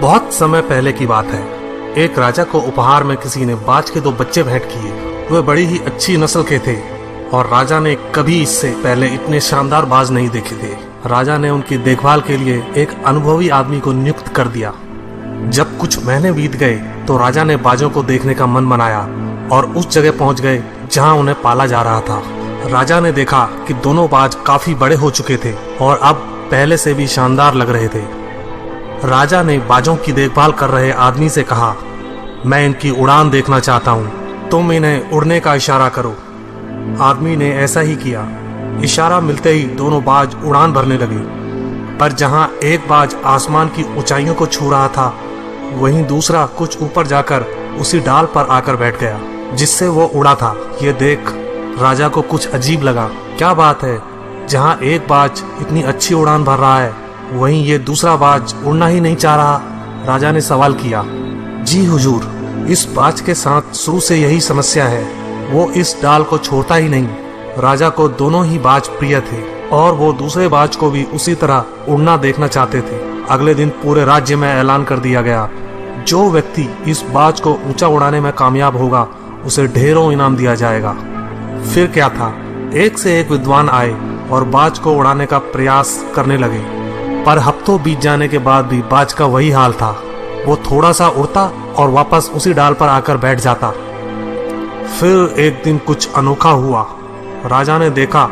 बहुत समय पहले की बात है। एक राजा को उपहार में किसी ने बाज के 2 बच्चे भेंट किए। वे बड़ी ही अच्छी नस्ल के थे और राजा ने कभी इससे पहले इतने शानदार बाज नहीं देखे थे। राजा ने उनकी देखभाल के लिए एक अनुभवी आदमी को नियुक्त कर दिया। जब कुछ महीने बीत गए तो राजा ने बाजों को देखने का मन बनाया और उस जगह पहुंच गए जहां उन्हें पाला जा रहा था। राजा ने देखा कि दोनों बाज काफी बड़े हो चुके थे और अब पहले से भी शानदार लग रहे थे। राजा ने बाजों की देखभाल कर रहे आदमी से कहा, मैं इनकी उड़ान देखना चाहता हूँ, तुम इन्हें उड़ने का इशारा करो। आदमी ने ऐसा ही किया। इशारा मिलते ही दोनों बाज उड़ान भरने लगे, पर जहाँ एक बाज आसमान की ऊंचाइयों को छू रहा था, वहीं दूसरा कुछ ऊपर जाकर उसी डाल पर आकर बैठ गया जिससे वो उड़ा था। ये देख राजा को कुछ अजीब लगा। क्या बात है, जहाँ एक बाज इतनी अच्छी उड़ान भर रहा है, वहीं ये दूसरा बाज उड़ना ही नहीं चाह रहा। राजा ने सवाल किया, जी हुजूर, इस बाज के साथ शुरू से यही समस्या है, वो इस डाल को छोड़ता ही नहीं। राजा को दोनों ही बाज प्रिय थे और वो दूसरे बाज को भी उसी तरह उड़ना देखना चाहते थे। अगले दिन पूरे राज्य में ऐलान कर दिया गया, जो व्यक्ति इस बाज को ऊंचा उड़ाने में कामयाब होगा उसे ढेरों इनाम दिया जाएगा। फिर क्या था, एक से एक विद्वान आए और बाज को उड़ाने का प्रयास करने लगे, पर हफ्तों बीत जाने के बाद भी बाज का वही हाल था। वो थोड़ा सा उड़ता और वापस उसी डाल पर आकर बैठ जाता। फिर एक दिन कुछ अनोखा हुआ। राजा ने देखा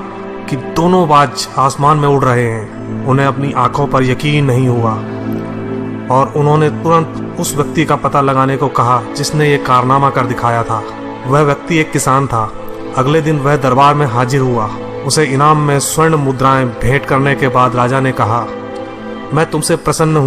कि दोनों बाज आसमान में उड़ रहे हैं। उन्हें अपनी आंखों पर यकीन नहीं हुआ और उन्होंने तुरंत उस व्यक्ति का पता लगाने को कहा जिसने ये कारनामा कर दिखाया था। वह व्यक्ति एक किसान था। अगले दिन वह दरबार में हाजिर हुआ। उसे इनाम में स्वर्ण मुद्राएं भेंट करने के बाद राजा ने कहा, मैं तुमसे प्रसन्न हूँ